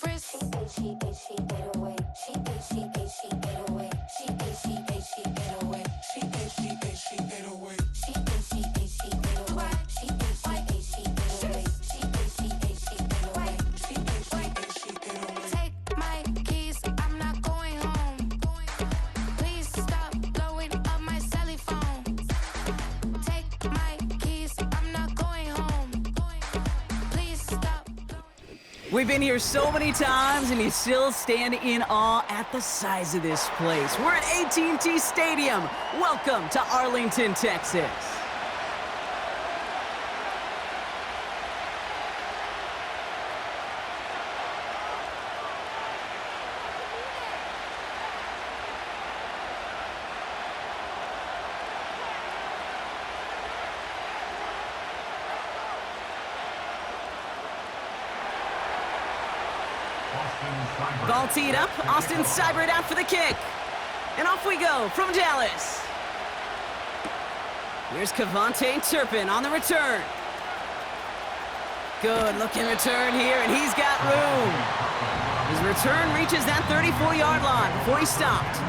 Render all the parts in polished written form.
wrist. She ate away. She ate away. She ate away. She ate away. She ate away. She ate away. Take my keys, I'm not going home. Please stop blowing up my celly phone. Take my keys, I'm not going home. Please stop. We've been here so many times, and you still stand in awe at the size of this place. We're at AT&T Stadium. Welcome to Arlington, Texas. Ball teed up. Austin Seibert out for the kick. And off we go from Dallas. Here's Kevontae Turpin on the return. Good looking return here, and he's got room. His return reaches that 34-yard line before he stopped.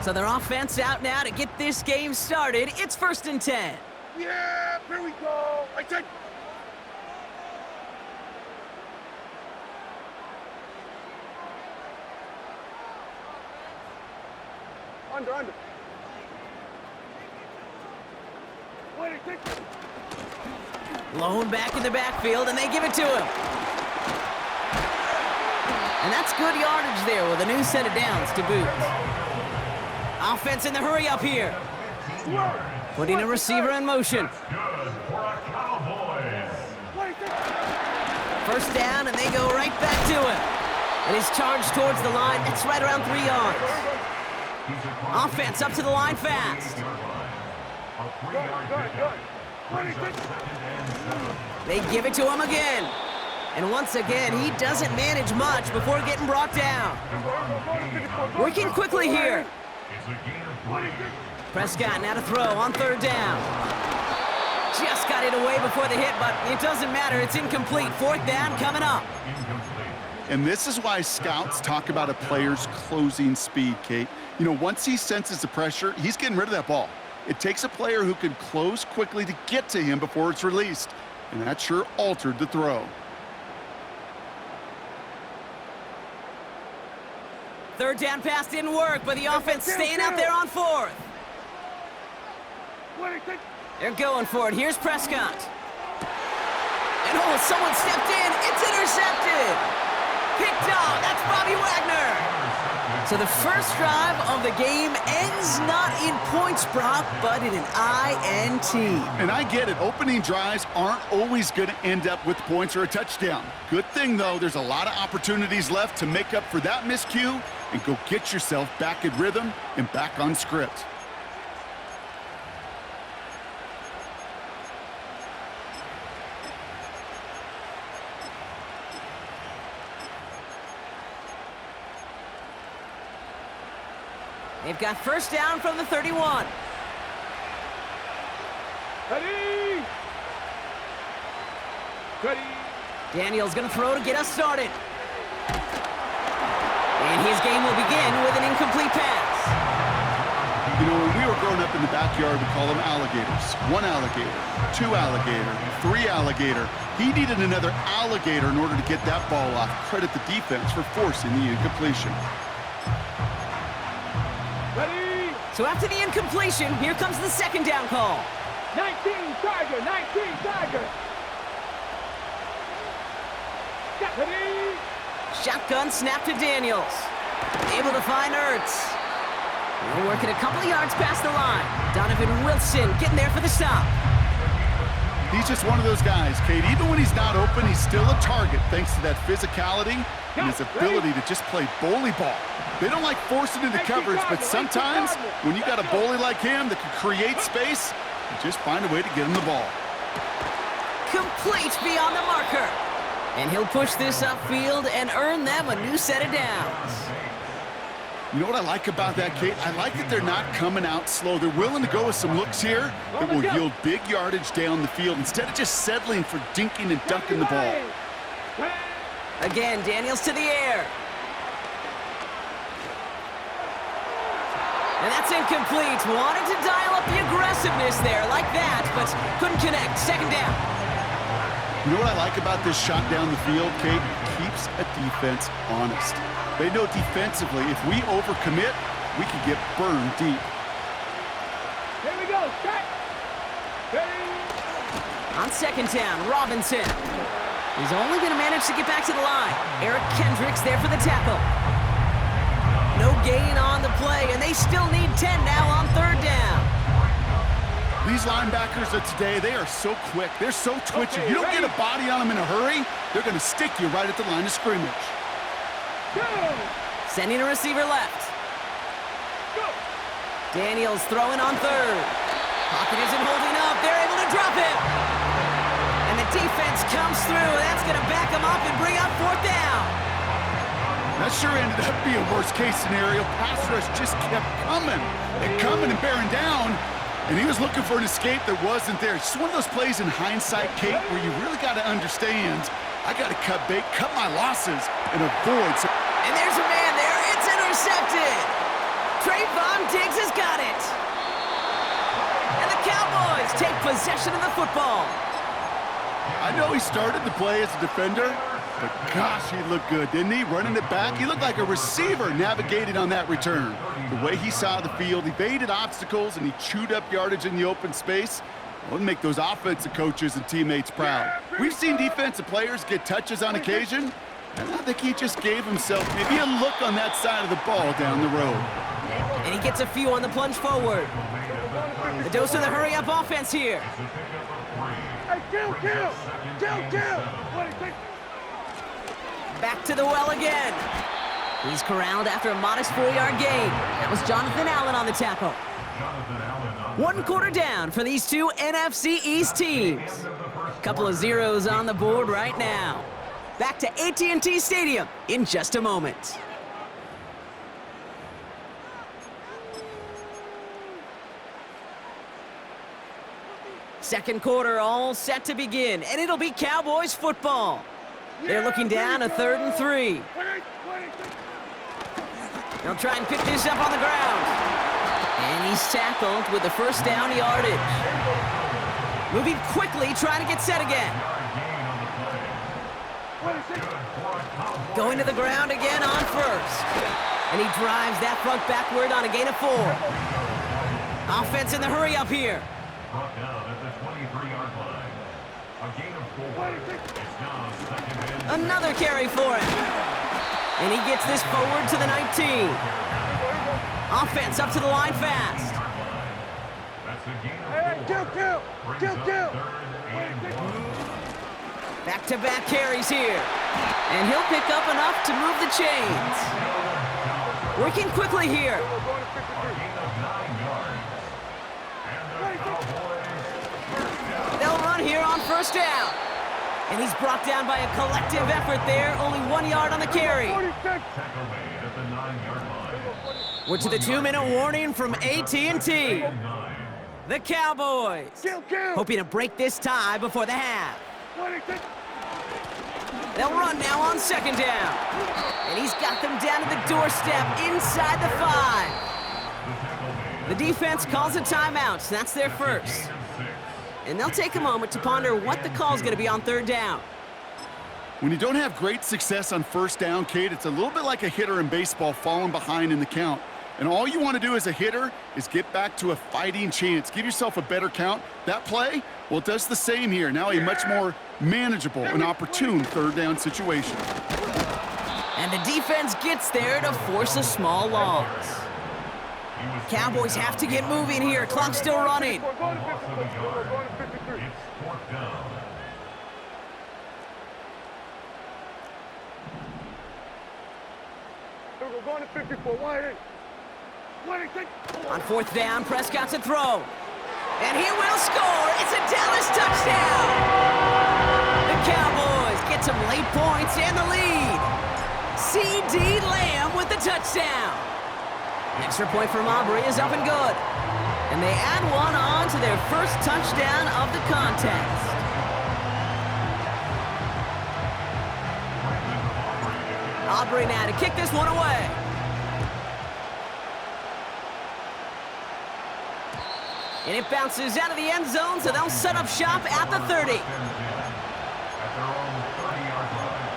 So their offense out now to get this game started. It's 1st and 10. Yeah, here we go. I said. Under. Wait, I think. Lone back in the backfield, and they give it to him. And that's good yardage there with a new set of downs to boot. Offense in the hurry up here. Putting a receiver in motion. First down, and they go right back to him. And he's charged towards the line. It's right around 3 yards. Offense up to the line fast. They give it to him again. And once again, he doesn't manage much before getting brought down. Working quickly here. Prescott now to throw on 3rd down. Just got it away before the hit, but it doesn't matter. It's incomplete. 4th down coming up. And this is why scouts talk about a player's closing speed, Kate. You know, once he senses the pressure, he's getting rid of that ball. It takes a player who can close quickly to get to him before it's released. And that sure altered the throw. 3rd down pass didn't work, but the offense staying out there on 4th. They're going for it. Here's Prescott. And oh, someone stepped in. It's intercepted. Picked off. That's Bobby Wagner. So the first drive of the game ends not in points, Brock, but in an INT. And I get it. Opening drives aren't always going to end up with points or a touchdown. Good thing, though, there's a lot of opportunities left to make up for that miscue and go get yourself back in rhythm and back on script. They've got first down from the 31. Ready. Daniel's going to throw to get us started. And his game will begin with an incomplete pass. You know, when we were growing up in the backyard, we call them alligators. 1 alligator, 2 alligator, 3 alligator. He needed another alligator in order to get that ball off. Credit the defense for forcing the incompletion. Ready. So after the incompletion, here comes the 2nd down call. 19 Tiger. Ready. Shotgun snap to Daniels. Able to find Ertz. We're working a couple of yards past the line. Donovan Wilson getting there for the stop. He's just one of those guys, Kate. Even when he's not open, he's still a target thanks to that physicality and his ability to just play bully ball. They don't like forcing into coverage, but sometimes when you got a bully like him that can create space, you just find a way to get him the ball. Complete beyond the marker. And he'll push this upfield and earn them a new set of downs. You know what I like about that, Kate? I like that they're not coming out slow. They're willing to go with some looks here that will yield big yardage down the field instead of just settling for dinking and dunking the ball. Again, Daniels to the air. And that's incomplete. Wanted to dial up the aggressiveness there like that, but couldn't connect. Second down. You know what I like about this shot down the field, Kate? It keeps a defense honest. They know defensively, if we overcommit, we could get burned deep. Here we go. Set. Ready. On second down, Robinson. He's only going to manage to get back to the line. Eric Kendricks there for the tackle. No gain on the play, and they still need 10 now on third down. These linebackers of today, they are so quick. They're so twitchy. You don't get a body on them in a hurry, they're going to stick you right at the line of scrimmage. Go. Sending a receiver left. Go. Daniels throwing on third. Pocket isn't holding up. They're able to drop him. And the defense comes through. That's going to back him up and bring up fourth down. That sure ended up being a worst-case scenario. Pass rush just kept coming and bearing down. And he was looking for an escape that wasn't there. It's just one of those plays in hindsight, Kate, where you really got to understand, I got to cut bait, cut my losses, and avoid. And there's a man there. It's intercepted. Trayvon Diggs has got it. And the Cowboys take possession of the football. I know he started the play as a defender, but gosh, he looked good, didn't he? Running it back, he looked like a receiver navigating on that return. The way he saw the field, he evaded obstacles, and he chewed up yardage in the open space. It would make those offensive coaches and teammates proud. We've seen defensive players get touches on occasion, and I think he just gave himself maybe a look on that side of the ball down the road. And he gets a few on the plunge forward. The dose of the hurry-up offense here. Hey, kill. Back to the well again. He's corralled after a modest 4-yard gain. That was Jonathan Allen on the tackle. 1 quarter down for these two NFC East teams. Couple of zeros on the board right now. Back to AT&T Stadium in just a moment. Second quarter all set to begin, and it'll be Cowboys football. They're looking down a 3rd and 3. They'll try and pick this up on the ground. And he's tackled with the first down yardage. Moving quickly, trying to get set again. Going to the ground again on first. And he drives that front backward on a gain of 4. Offense in the hurry up here. Brought down at the 23-yard line. A gain of 4. It's now second and Another carry for him. And he gets this forward to the 19. Offense up to the line fast. that's a gain of 4. Kill. Third and 1. Back-to-back carries here. And he'll pick up enough to move the chains. Working quickly here. A gain of 9 yards. And the Cowboys They'll run here on first down. And he's brought down by a collective effort there. Only 1 yard on the carry. tackle made at the 9-yard line. We're to the 2-minute warning from AT&T. The Cowboys Kill. hoping to break this tie before the half. They'll run now on second down. And he's got them down to the doorstep inside the 5. The defense calls a timeout. So that's their first. And they'll take a moment to ponder what the call's going to be on third down. When you don't have great success on first down, Kate, it's a little bit like a hitter in baseball falling behind in the count. And all you want to do as a hitter is get back to a fighting chance. Give yourself a better count. That play, well, it does the same here. Now a much more manageable and opportune third down situation. And the defense gets there to force a small loss. Cowboys have to get moving here. Clock's still running. We're going to 53. We're going to 53. It's 4th down. We're going to 54. Why? On fourth down, Prescott's a throw. And he will score. It's a Dallas touchdown. The Cowboys get get some late points and the lead. C.D. Lamb with the touchdown. The extra point for Aubrey is up and good. And they add one on to their first touchdown of the contest. Aubrey now to kick this one away. And it bounces out of the end zone, so they'll set up shop at the 30. At their own 30-yard line.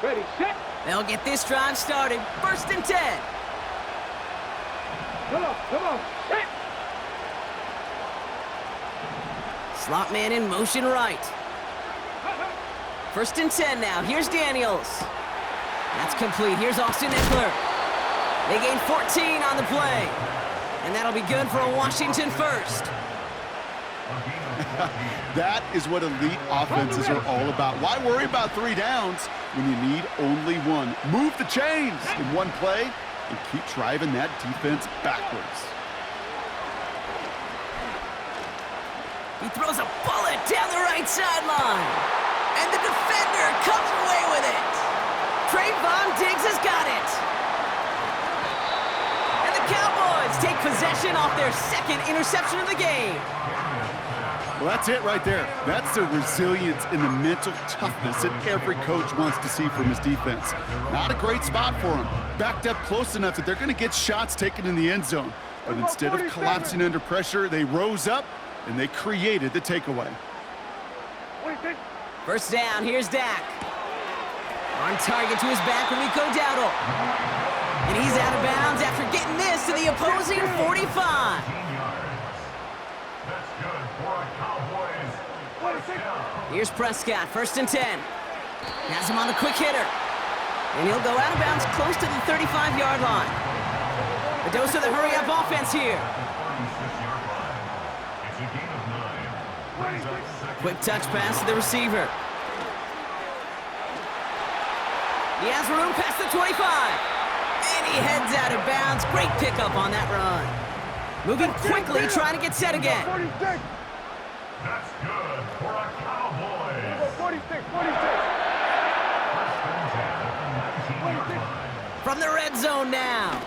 Ready, set. They'll get this drive started. First and 10. Come on, set. Slot man in motion right. First and 10 now. Here's Daniels. That's complete. Here's Austin Eckler. They gain 14 on the play. And that'll be good for a Washington first. That is what elite offenses are all about. Why worry about 3 downs when you need only one? Move the chains in one play and keep driving that defense backwards. He throws a bullet down the right sideline. And the defender comes away with it. Trayvon Diggs has got it. And the Cowboys take possession off their second interception of the game. Well, that's it right there. That's the resilience and the mental toughness that every coach wants to see from his defense. Not a great spot for him. Backed up close enough that they're going to get shots taken in the end zone. But instead of collapsing under pressure, they rose up and they created the takeaway. First down, here's Dak. On target to his back, Rico Dowdle. And he's out of bounds after getting this to the opposing 45. That's good for a Cowboys. Here's Prescott, first and 10. Has him on the quick hitter. And he'll go out of bounds close to the 35-yard line. A dose of the hurry-up offense here. It's a gain of 9. Brings up second. Quick touch pass to the receiver. He has room past the 25. And he heads out of bounds. Great pickup on that run. Moving quickly, trying to get set again. 46. That's good for a Cowboys. 46. First and 10 at the 19-yard line. From the red zone now.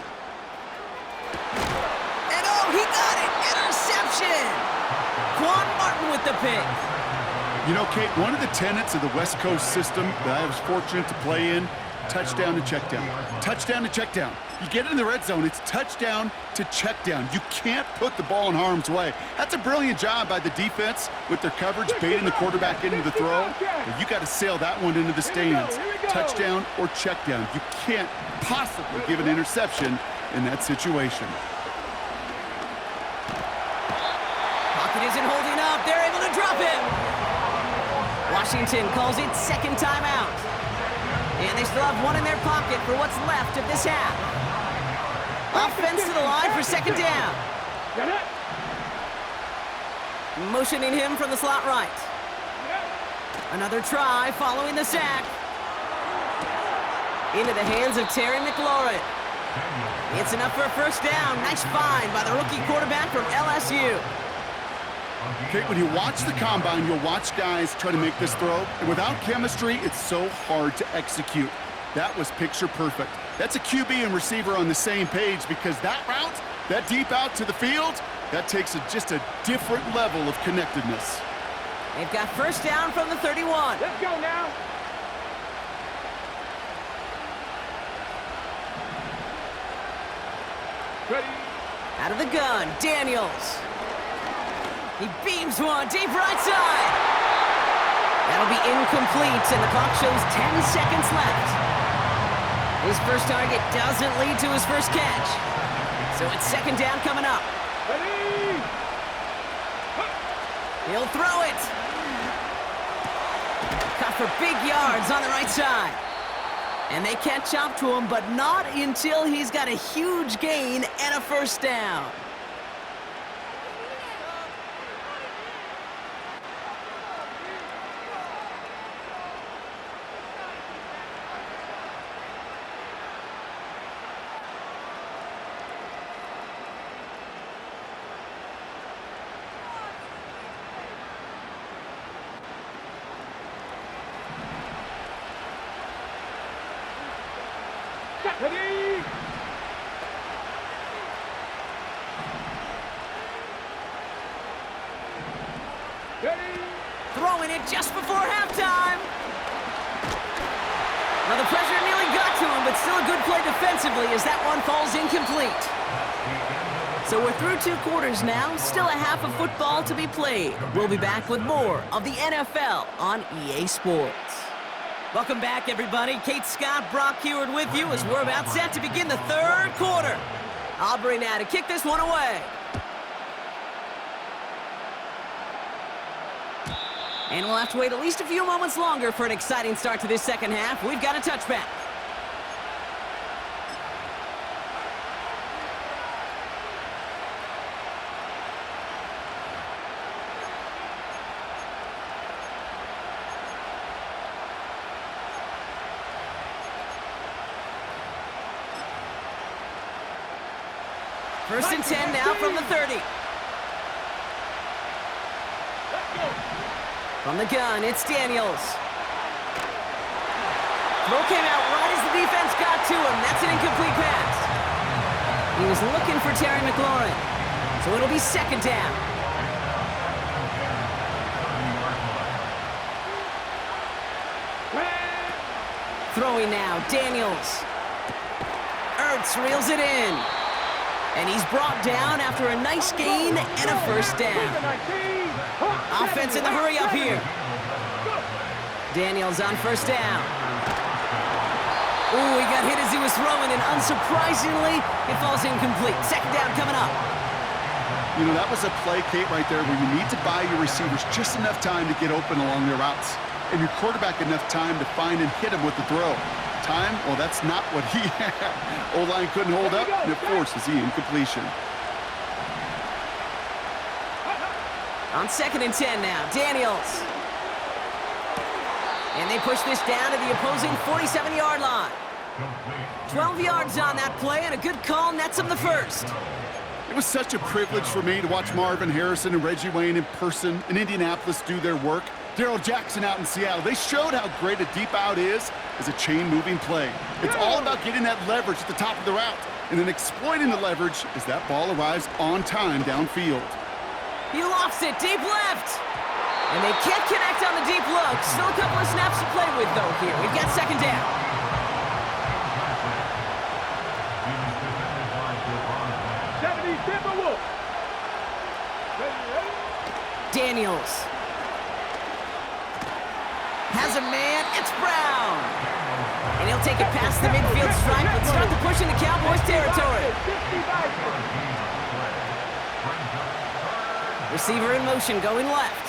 And oh, he got it! Interception! Quan Martin with the pick. You know, Kate, one of the tenets of the West Coast system that I was fortunate to play in, touchdown to check down. Touchdown to check down. You get in the red zone, it's touchdown to check down. You can't put the ball in harm's way. That's a brilliant job by the defense with their coverage, baiting the quarterback into the throw. But you got to sail that one into the stands. Touchdown or check down. You can't possibly give an interception in that situation. Pocket isn't holding up. They're able to drop him. Washington calls it second timeout. And they still have one in their pocket for what's left of this half. Offense to the line for second down. Motioning him from the slot right. Another try following the sack. Into the hands of Terry McLaurin. It's enough for a first down. Nice find by the rookie quarterback from LSU. Okay, when you watch the combine, you'll watch guys try to make this throw, and without chemistry, it's so hard to execute. That was picture perfect. That's a QB and receiver on the same page because that route, that deep out to the field, that takes just a different level of connectedness. They've got first down from the 31. Let's go now. Ready. Out of the gun, Daniels. He beams one deep right side. That'll be incomplete, and the clock shows 10 seconds left. His first target doesn't lead to his first catch. So it's second down coming up. Ready. He'll throw it. Caught for big yards on the right side. And they catch up to him, but not until he's got a huge gain and a first down. Ready. Ready. Throwing it just before halftime. Now the pressure nearly got to him, but still a good play defensively as that one falls incomplete. So we're through 2 quarters now, still a half of football to be played. We'll be back with more of the NFL on EA Sports. Welcome back, everybody. Kate Scott, Brock Heward with you as we're about set to begin the 3rd quarter. Aubrey now to kick this one away. And we'll have to wait at least a few moments longer for an exciting start to this 2nd half. We've got a touchback. First and 10 now from the 30. From the gun, it's Daniels. Throw came out right as the defense got to him. That's an incomplete pass. He was looking for Terry McLaurin. So it'll be 2nd down. Throwing now, Daniels. Ertz reels it in. And he's brought down after a nice gain and a 1st down. Offense in the hurry up here. Daniels on 1st down. Ooh, he got hit as he was throwing, and unsurprisingly, it falls incomplete. 2nd down coming up. You know, that was a play, Kate, right there where you need to buy your receivers just enough time to get open along their routes, and your quarterback enough time to find and hit him with the throw. Time? Well, that's not what he had. O-line couldn't hold up, and it forces the incompletion. On 2nd and 10 now, Daniels. And they push this down to the opposing 47-yard line. 12 yards on that play, and a good call nets him the 1st. It was such a privilege for me to watch Marvin Harrison and Reggie Wayne in person in Indianapolis do their work. Darrell Jackson out in Seattle, they showed how great a deep out is as a chain-moving play. It's all about getting that leverage at the top of the route and then exploiting the leverage as that ball arrives on time downfield. He lofts it deep left. And they can't connect on the deep look. Still a couple of snaps to play with, though, here. We've got 2nd down. Daniels. Has a man. It's Brown. And he'll take it past the midfield stripe and start the push into Cowboys territory. Receiver in motion, going left.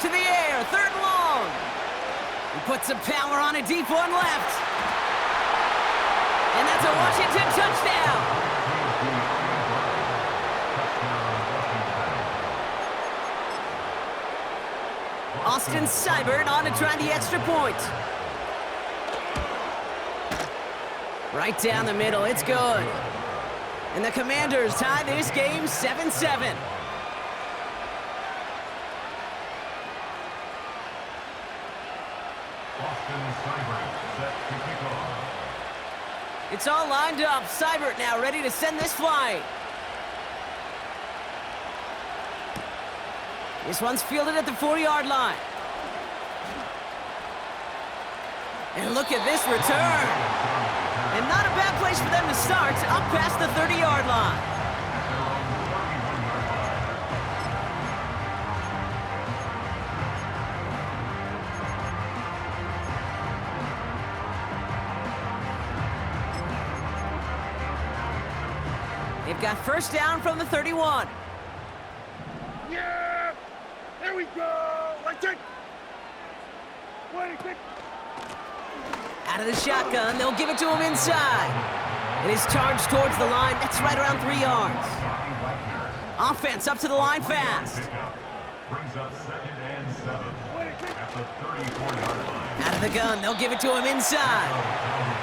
To the air, 3rd and long. He puts some power on a deep one left. And that's a Washington touchdown. Austin Seibert on to try the extra point. Right down the middle, it's good. And the Commanders tie this game 7-7. It's all lined up. Seibert now ready to send this flying. This one's fielded at the 40-yard line. And look at this return. And not a bad place for them to start, up past the 30-yard line. They've got 1st down from the 31. Yeah! There we go! Let's take! Out of the shotgun, they'll give it to him inside. It is charged towards the line. That's right around 3 yards. Offense up to the line fast. Brings up 2nd and 7 at the 34-yard line. Out of the gun, they'll give it to him inside.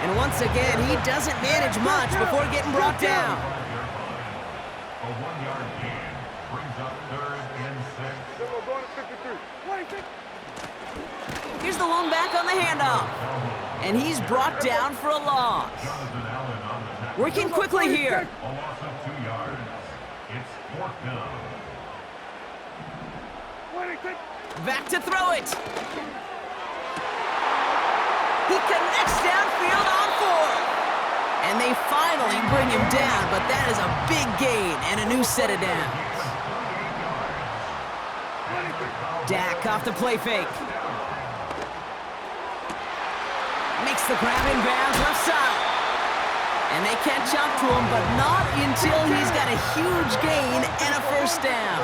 And once again, he doesn't manage much before getting brought down. A 1-yard gain brings up 3rd and 6. Here's the lone back on the handoff. And he's brought down for a loss. Jonathan Allen on the tackle. Working quickly here. A loss of 2 yards. It's 4th down. Back to throw it. He connects downfield on 4th. And they finally bring him down, but that is a big gain and a new set of downs. Dak off the play fake. Makes the grab in bounds left side. And they catch up to him, but not until he's got a huge gain and a first down.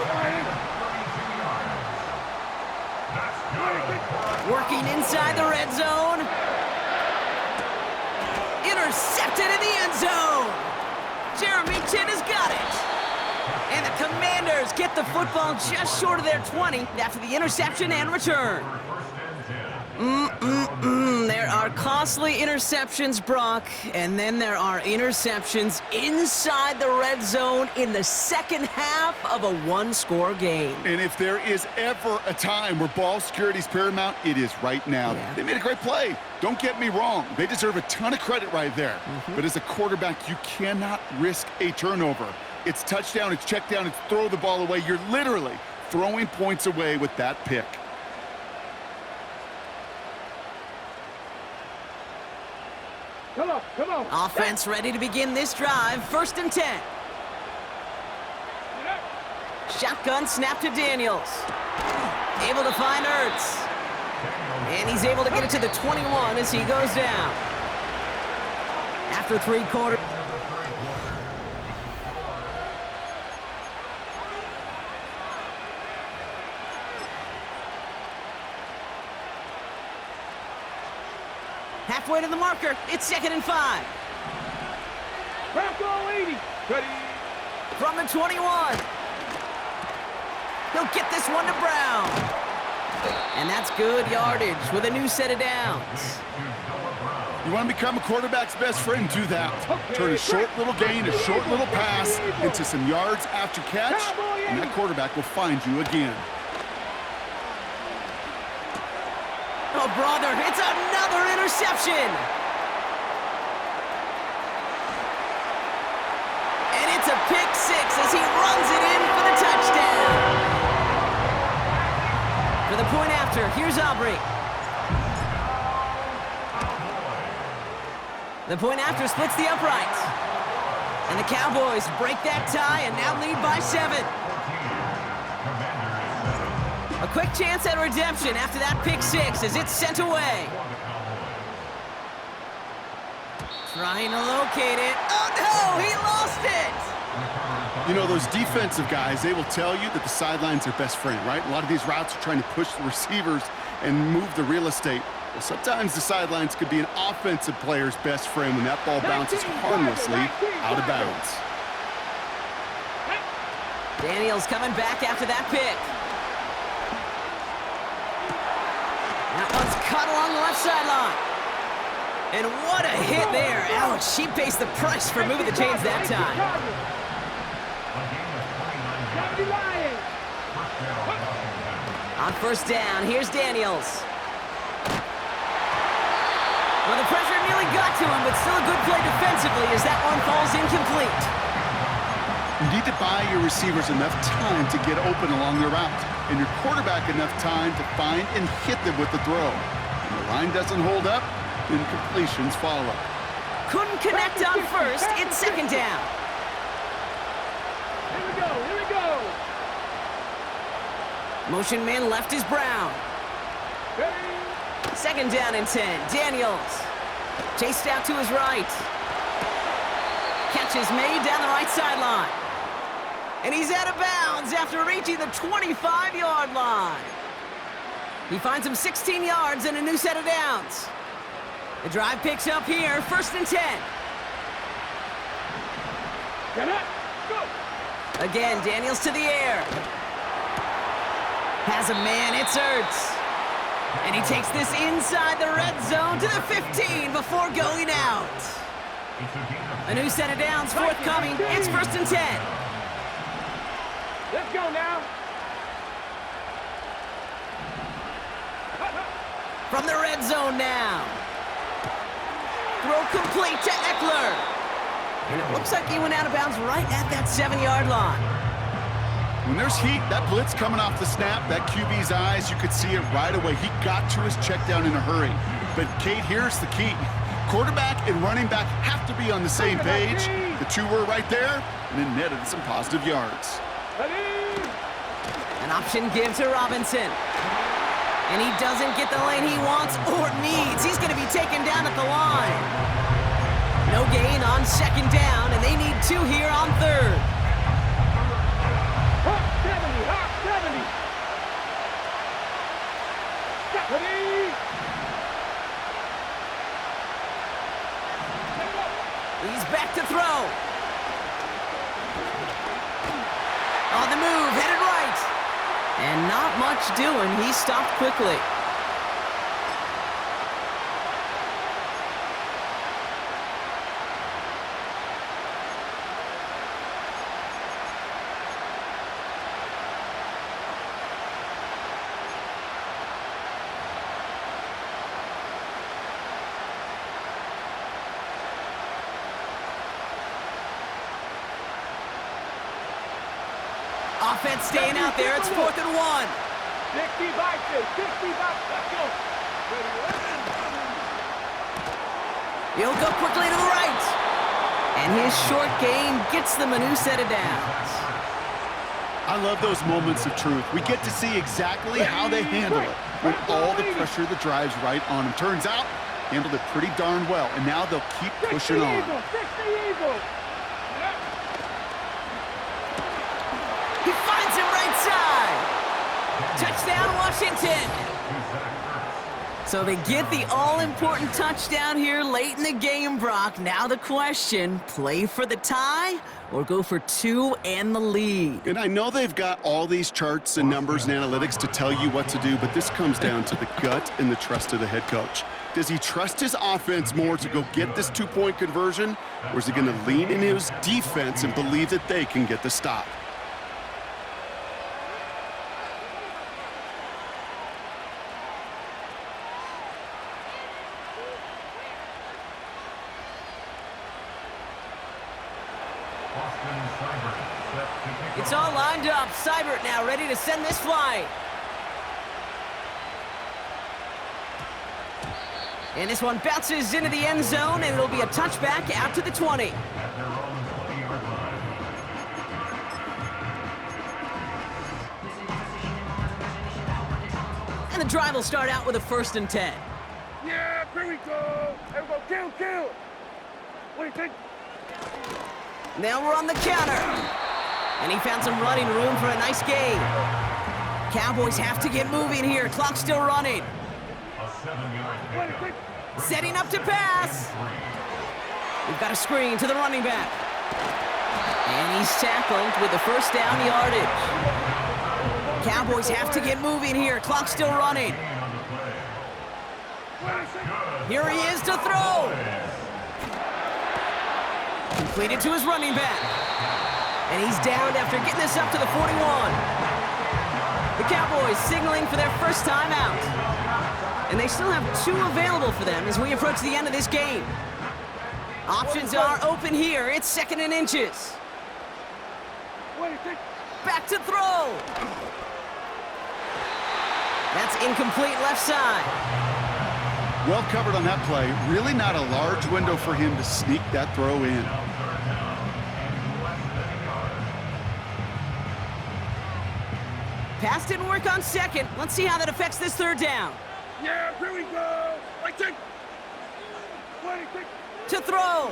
Working inside the red zone. Intercepted in the end zone. Jeremy Chin has got it. And the Commanders get the football just short of their 20 after the interception and return. There are costly interceptions, Brock, and then there are interceptions inside the red zone in the second half of a one-score game. And if there is ever a time where ball security is paramount, it is right now. Yeah. They made a great play. Don't get me wrong. They deserve a ton of credit right there. But as a quarterback, you cannot risk a turnover. It's touchdown, it's check down, it's throw the ball away. You're literally throwing points away with that pick. Come on. Offense ready to begin this drive. 1st and 10. Shotgun snap to Daniels. Able to find Ertz. And he's able to get it to the 21 as he goes down. After 3 quarters. Halfway to the marker. It's 2nd and 5. Bronco 80. Ready. From the 21. He'll get this one to Brown. And that's good yardage with a new set of downs. You want to become a quarterback's best friend, do that. Turn a short little gain, a short little pass into some yards after catch, and that quarterback will find you again. Oh, brother, it's another interception. And it's a pick 6 as he runs it in for the touchdown. For the point after, here's Aubrey. The point after splits the uprights. And the Cowboys break that tie and now lead by 7. A quick chance at redemption after that pick 6 as it's sent away. Trying to locate it. Oh no, he lost it! You know, those defensive guys, they will tell you that the sidelines are best friend, right? A lot of these routes are trying to push the receivers and move the real estate. Well, sometimes the sidelines could be an offensive player's best friend when that ball bounces harmlessly out of bounds. Daniels coming back after that pick. That one's caught along the left sideline. And what a hit there. Ouch, she pays the price for moving the chains that time. On 1st down, here's Daniels. Well, the pressure nearly got to him, but still a good play defensively as that one falls incomplete. You need to buy your receivers enough time to get open along their route, and your quarterback enough time to find and hit them with the throw. When the line doesn't hold up, then completions follow. Couldn't connect on 1st, it's 2nd down. Here we go. Motion man left is Brown. 2nd down and 10. Daniels. Chased out to his right. Catch is made down the right sideline. And he's out of bounds after reaching the 25-yard line. He finds him 16 yards and a new set of downs. The drive picks up here, 1st and 10. Again, Daniels to the air. Has a man, it's Ertz. And he takes this inside the red zone to the 15 before going out. A new set of downs forthcoming. It's 1st and 10. Let's go now. From the red zone now. Throw complete to Eckler. And it looks like he went out of bounds right at that 7-yard line. When there's heat, that blitz coming off the snap, that QB's eyes, you could see it right away. He got to his check down in a hurry. But, Kate, here's the key. Quarterback and running back have to be on the same page. The two were right there, and it netted some positive yards. An option give to Robinson. And he doesn't get the lane he wants or needs. He's going to be taken down at the line. No gain on second down, and they need 2 here on third. Hot 70, hot 70. He's back to throw. On the move, headed right. And not much doing. He stopped quickly. Offense staying out there. It's 4th and 1. 60 back, 60 back. Let's go. He'll go quickly to the right. And his short gain gets them a new set of downs. I love those moments of truth. We get to see exactly how they handle it with all the pressure that drives right on them. Turns out, handled it pretty darn well, and now they'll keep pushing on. 60 Eagles. He finds him right side. Touchdown, Washington. So they get the all-important touchdown here late in the game, Brock. Now the question, play for the tie or go for 2 and the lead? And I know they've got all these charts and numbers and analytics to tell you what to do, but this comes down to the gut and the trust of the head coach. Does he trust his offense more to go get this 2-point conversion, or is he going to lean in his defense and believe that they can get the stop? It's all lined up. Seibert now ready to send this flight. And this one bounces into the end zone, and it'll be a touchback out to the 20. And the drive will start out with a 1st and 10. Yeah, here we go. Everybody, kill. What do you think? Now we're on the counter. And he found some running room for a nice gain. Cowboys have to get moving here. Clock's still running. Setting up to pass. We've got a screen to the running back. And he's tackled with the 1st down yardage. Cowboys have to get moving here. Clock's still running. Here he is to throw. Completed to his running back. And he's down after getting this up to the 41. The Cowboys signaling for their first time out. And they still have 2 available for them as we approach the end of this game. Options are open here. It's 2nd and inches. What do you think? Back to throw. That's incomplete left side. Well covered on that play. Really not a large window for him to sneak that throw in. Pass didn't work on 2nd. Let's see how that affects this 3rd down. Yeah, here we go. I think. What do you think? To throw.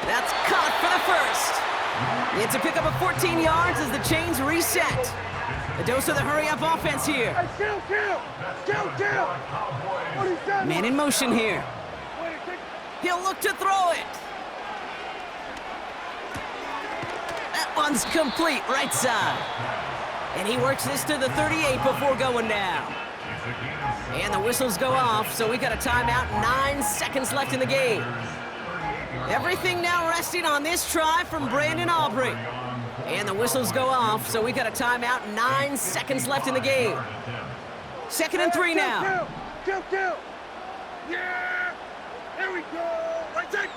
That's caught for the 1st. It's a pickup of 14 yards as the chains reset. A dose of the hurry-up offense here. Hey, kill. What is that? Man in motion here. What do you think? He'll look to throw it. That one's complete, right side. And he works this to the 38 before going down. And the whistles go off, so we got a timeout, 9 seconds left in the game. Everything now resting on this try from Brandon Aubrey. And the whistles go off, so we got a timeout, 9 seconds left in the game. 2nd and 3 now. Kill. Yeah. Here we go. Right take.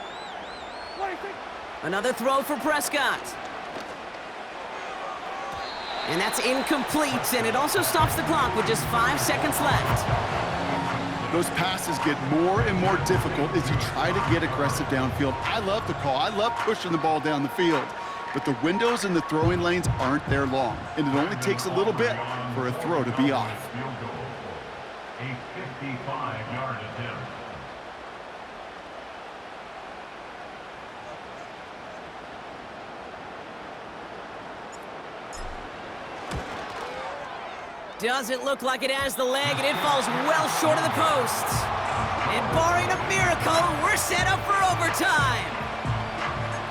Right take. Another throw for Prescott. And that's incomplete, and it also stops the clock with just 5 seconds left. Those passes get more and more difficult as you try to get aggressive downfield. I love the call. I love pushing the ball down the field. But the windows in the throwing lanes aren't there long, and it only takes a little bit for a throw to be off. Field goal. A 55-yard attempt. Doesn't look like it has the leg, and it falls well short of the posts. And barring a miracle, we're set up for overtime.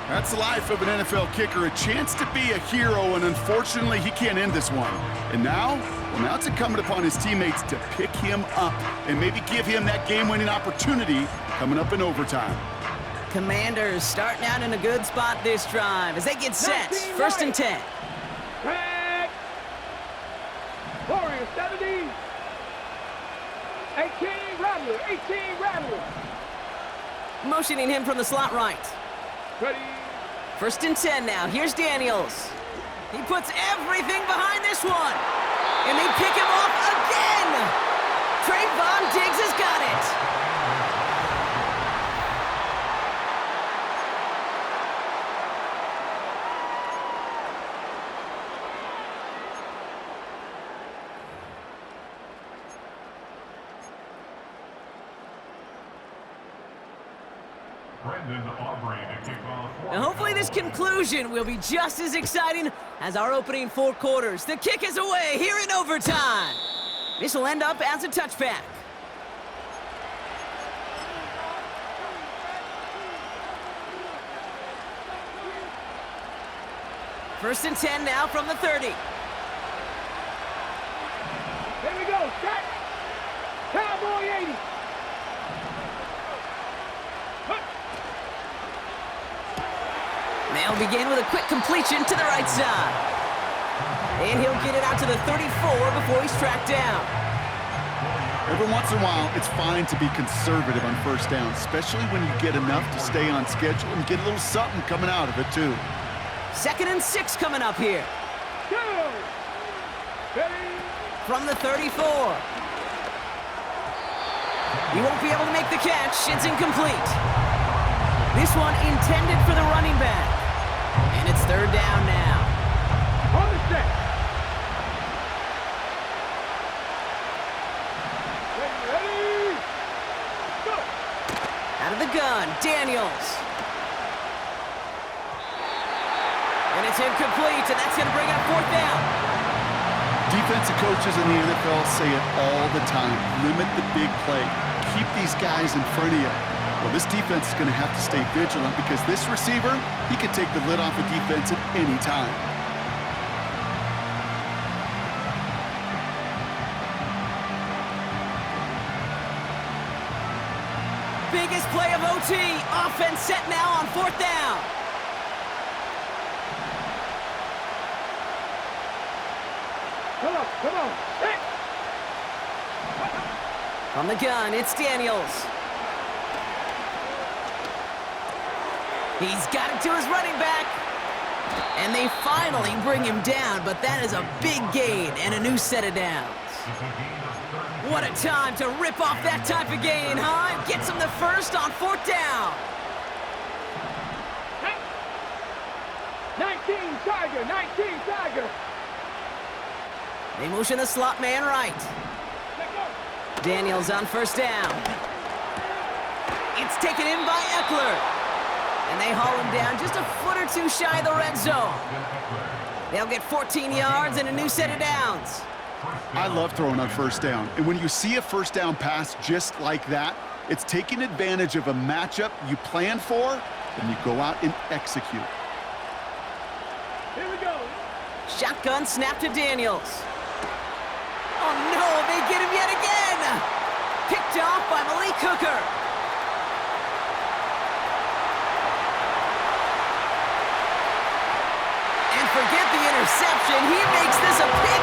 That's the life of an NFL kicker, a chance to be a hero, and unfortunately, he can't end this one. And now, well, now it's incumbent upon his teammates to pick him up and maybe give him that game-winning opportunity coming up in overtime. Commanders starting out in a good spot this drive as they get set. First and 10. Back. Warriors 70. 18 Rattler. 18 Rattler. Motioning him from the slot right. Ready. First and 10 now. Here's Daniels. He puts everything behind this one. And they pick him off again. Trayvon Diggs has got it. And hopefully this conclusion will be just as exciting as our opening 4 quarters. The kick is away here in overtime. This will end up as a touchback. First and 10 now from the 30. Here we go. Set. Cowboy 80. They'll begin with a quick completion to the right side. And he'll get it out to the 34 before he's tracked down. Every once in a while, it's fine to be conservative on first down, especially when you get enough to stay on schedule and get a little something coming out of it, too. Second and 6 coming up here. Go. Ready. From the 34. He won't be able to make the catch. It's incomplete. This one intended for the running back. And it's third down now. On the set. Ready. Go. Out of the gun, Daniels. And it's incomplete, and that's going to bring up fourth down. Defensive coaches in the NFL say it all the time. Limit the big play. Keep these guys in front of you. Well, this defense is going to have to stay vigilant because this receiver, he can take the lid off a defense at any time. Biggest play of OT. Offense set now on fourth down. Come on. Come on. Set. From the gun, it's Daniels. He's got it to his running back. And they finally bring him down, but that is a big gain and a new set of downs. What a time to rip off that type of gain, huh? Gets him the first on fourth down. 19 Tiger. 19 Tiger. They motion the slot man right. Daniels on first down. It's taken in by Eckler. And they haul him down just a foot or two shy of the red zone. They'll get 14 yards and a new set of downs. I love throwing on first down. And when you see a first down pass just like that, it's taking advantage of a matchup you plan for, and you go out and execute. Here we go. Shotgun snap to Daniels. Oh no, they get him yet again! Picked off by Malik Hooker. And forget the interception, he makes this a pick